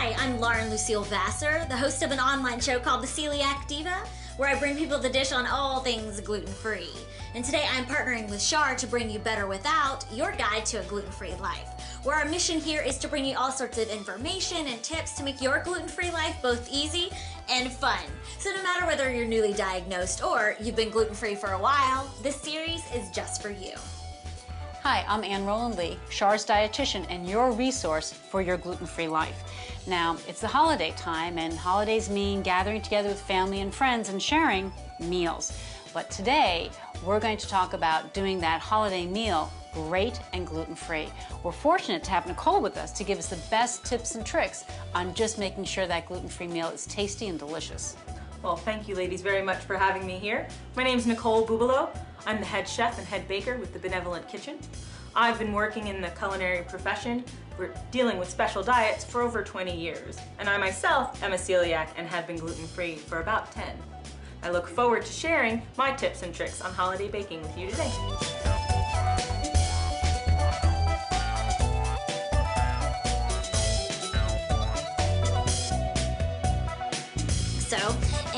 Hi, I'm Lauren Lucille Vassar, the host of an online show called The Celiac Diva, where I bring people the dish on all things gluten-free. And today I'm partnering with Shar to bring you Better Without, your guide to a gluten-free life, where our mission here is to bring you all sorts of information and tips to make your gluten-free life both easy and fun. So no matter whether you're newly diagnosed or you've been gluten-free for a while, this series is just for you. Hi, I'm Ann Rowland Lee, Char's dietitian and your resource for your gluten-free life. Now, it's the holiday time, and holidays mean gathering together with family and friends and sharing meals. But today, we're going to talk about doing that holiday meal great and gluten-free. We're fortunate to have Nicole with us to give us the best tips and tricks on just making sure that gluten-free meal is tasty and delicious. Well, thank you ladies very much for having me here. My name is Nicole Bubalo. I'm the head chef and head baker with the Benevolent Kitchen. I've been working in the culinary profession. We're dealing with special diets for over 20 years. And I myself am a celiac and have been gluten-free for about 10. I look forward to sharing my tips and tricks on holiday baking with you today.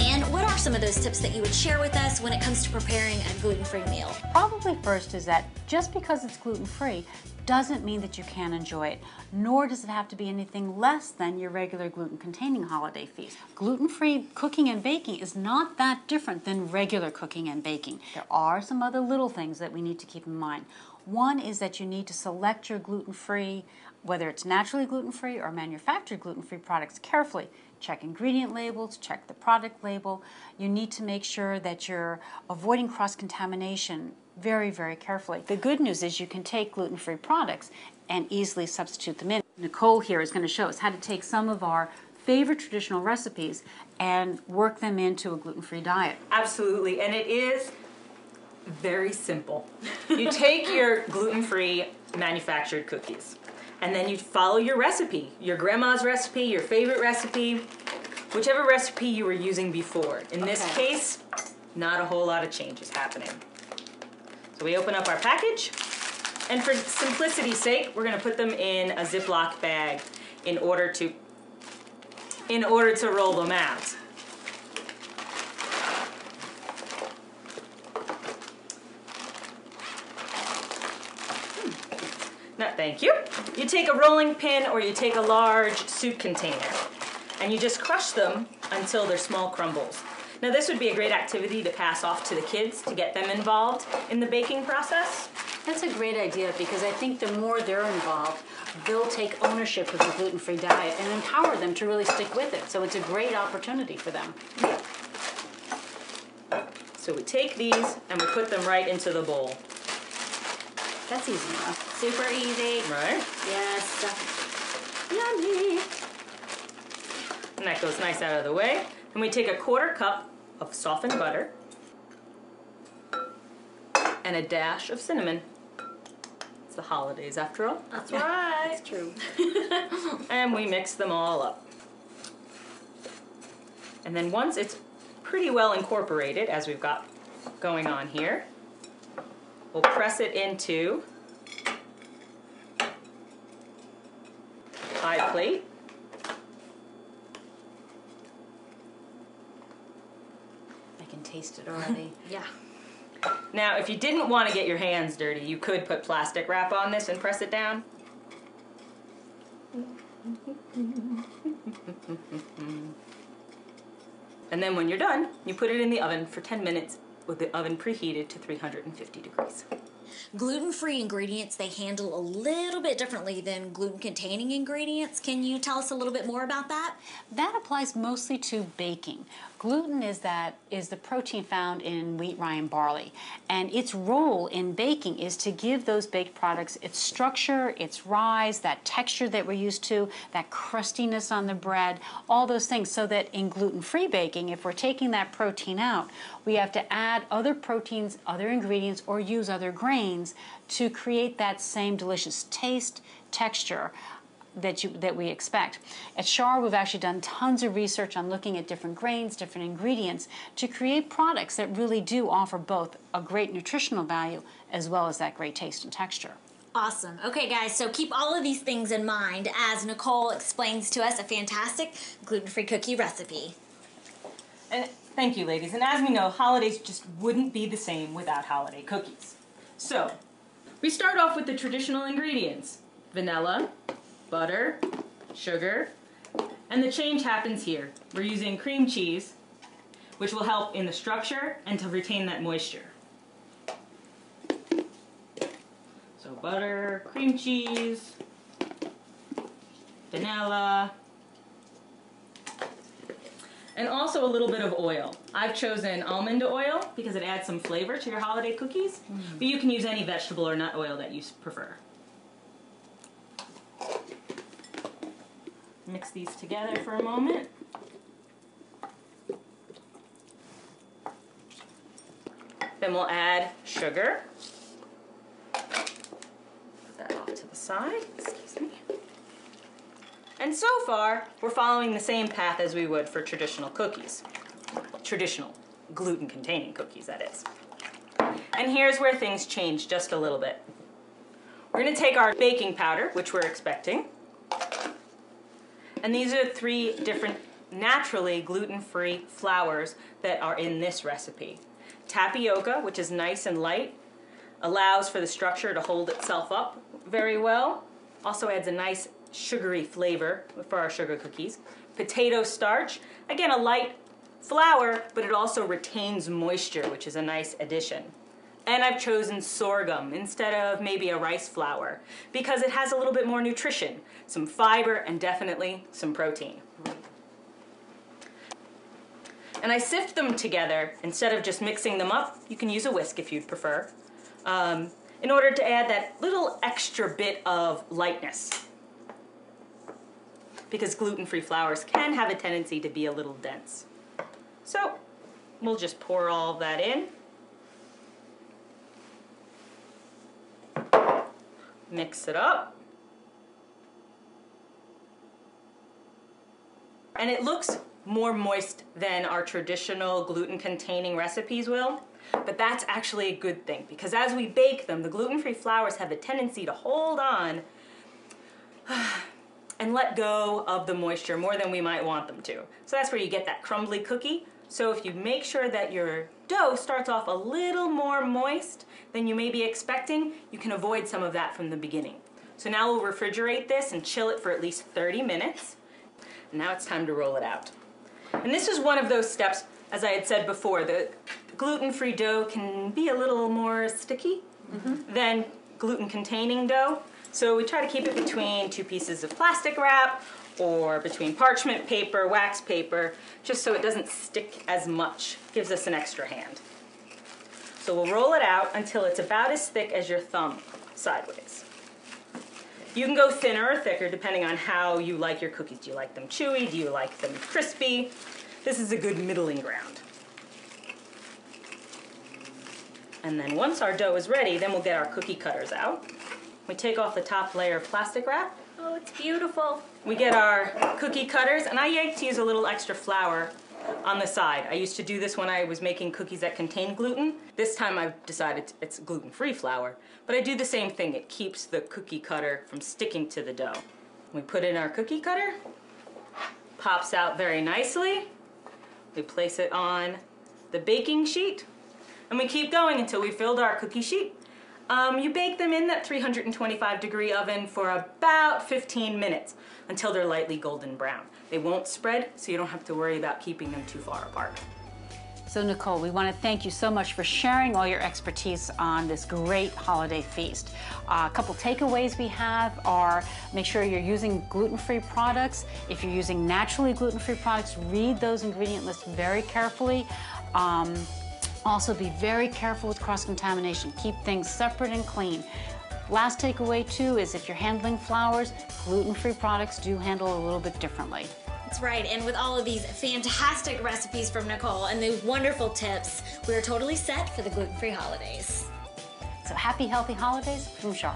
And what are some of those tips that you would share with us when it comes to preparing a gluten-free meal? Probably first is that just because it's gluten-free doesn't mean that you can't enjoy it, nor does it have to be anything less than your regular gluten-containing holiday feast. Gluten-free cooking and baking is not that different than regular cooking and baking. There are some other little things that we need to keep in mind. One is that you need to select your gluten-free, whether it's naturally gluten-free or manufactured gluten-free products, carefully. Check ingredient labels, check the product label. You need to make sure that you're avoiding cross-contamination very, very carefully. The good news is you can take gluten-free products and easily substitute them in. Nicole here is going to show us how to take some of our favorite traditional recipes and work them into a gluten-free diet. Absolutely, and it is very simple. You take your gluten-free manufactured cookies, and then you follow your recipe, your grandma's recipe, your favorite recipe, whichever recipe you were using before. In this case, not a whole lot of changes happening. So we open up our package, and for simplicity's sake, we're going to put them in a Ziploc bag in order to roll them out. No, thank you. You take a rolling pin or you take a large soup container and you just crush them until they're small crumbles. Now this would be a great activity to pass off to the kids to get them involved in the baking process. That's a great idea because I think the more they're involved, they'll take ownership of the gluten-free diet and empower them to really stick with it. So it's a great opportunity for them. So we take these and we put them right into the bowl. That's easy enough. Super easy. Right? Yes. Yummy. And that goes nice out of the way. And we take a 1/4 cup of softened butter and a dash of cinnamon. It's the holidays after all. That's right. That's true. And we mix them all up. And then once it's pretty well incorporated, as we've got going on here, we'll press it into a pie plate. I can taste it already. Yeah. Now, if you didn't want to get your hands dirty, you could put plastic wrap on this and press it down. And then when you're done, you put it in the oven for 10 minutes with the oven preheated to 350 degrees. Gluten-free ingredients, they handle a little bit differently than gluten-containing ingredients. Can you tell us a little bit more about that? That applies mostly to baking. Gluten is the protein found in wheat, rye, and barley. And its role in baking is to give those baked products its structure, its rise, that texture that we're used to, that crustiness on the bread, all those things, so that in gluten-free baking, if we're taking that protein out, we have to add other proteins, other ingredients, or use other grains to create that same delicious taste, texture that we expect. At Char, we've actually done tons of research on looking at different grains, different ingredients, to create products that really do offer both a great nutritional value as well as that great taste and texture. Awesome. Okay, guys, so keep all of these things in mind as Nicole explains to us a fantastic gluten-free cookie recipe. And thank you, ladies. And as we know, holidays just wouldn't be the same without holiday cookies. So, we start off with the traditional ingredients: vanilla, butter, sugar, and the change happens here. We're using cream cheese, which will help in the structure and to retain that moisture. So butter, cream cheese, vanilla, and also a little bit of oil. I've chosen almond oil because it adds some flavor to your holiday cookies, but you can use any vegetable or nut oil that you prefer. Mix these together for a moment. Then we'll add sugar. Put that off to the side, excuse me. And so far, we're following the same path as we would for traditional cookies. Traditional gluten-containing cookies, that is. And here's where things change just a little bit. We're gonna take our baking powder, which we're expecting, and these are 3 different naturally gluten-free flours that are in this recipe. Tapioca, which is nice and light, allows for the structure to hold itself up very well. Also adds a nice sugary flavor for our sugar cookies. Potato starch, again a light flour, but it also retains moisture, which is a nice addition. And I've chosen sorghum instead of maybe a rice flour because it has a little bit more nutrition, some fiber, and definitely some protein. And I sift them together instead of just mixing them up. You can use a whisk if you'd prefer, in order to add that little extra bit of lightness. Because gluten-free flours can have a tendency to be a little dense. So we'll just pour all of that in. Mix it up. And it looks more moist than our traditional gluten-containing recipes will, but that's actually a good thing because as we bake them, the gluten-free flours have a tendency to hold on and let go of the moisture more than we might want them to. So that's where you get that crumbly cookie. So if you make sure that your dough starts off a little more moist than you may be expecting, you can avoid some of that from the beginning. So now we'll refrigerate this and chill it for at least 30 minutes. And now it's time to roll it out. And this is one of those steps, as I had said before, the gluten-free dough can be a little more sticky than gluten-containing dough. So we try to keep it between 2 pieces of plastic wrap or between parchment paper, wax paper, just so it doesn't stick as much. Gives us an extra hand. So we'll roll it out until it's about as thick as your thumb, sideways. You can go thinner or thicker depending on how you like your cookies. Do you like them chewy? Do you like them crispy? This is a good middling ground. And then once our dough is ready, then we'll get our cookie cutters out. We take off the top layer of plastic wrap. Oh, it's beautiful. We get our cookie cutters, and I like to use a little extra flour on the side. I used to do this when I was making cookies that contain gluten. This time I've decided it's gluten-free flour. But I do the same thing. It keeps the cookie cutter from sticking to the dough. We put in our cookie cutter. Pops out very nicely. We place it on the baking sheet. And we keep going until we filled our cookie sheet. You bake them in that 325-degree oven for about 15 minutes until they're lightly golden brown. They won't spread, so you don't have to worry about keeping them too far apart. So Nicole, we want to thank you so much for sharing all your expertise on this great holiday feast. A couple takeaways we have are make sure you're using gluten-free products. If you're using naturally gluten-free products, read those ingredient lists very carefully. Also be very careful with cross-contamination. Keep things separate and clean. Last takeaway too is if you're handling flours, gluten-free products do handle a little bit differently. That's right, and with all of these fantastic recipes from Nicole and these wonderful tips, we're totally set for the gluten-free holidays. So happy, healthy holidays from Char.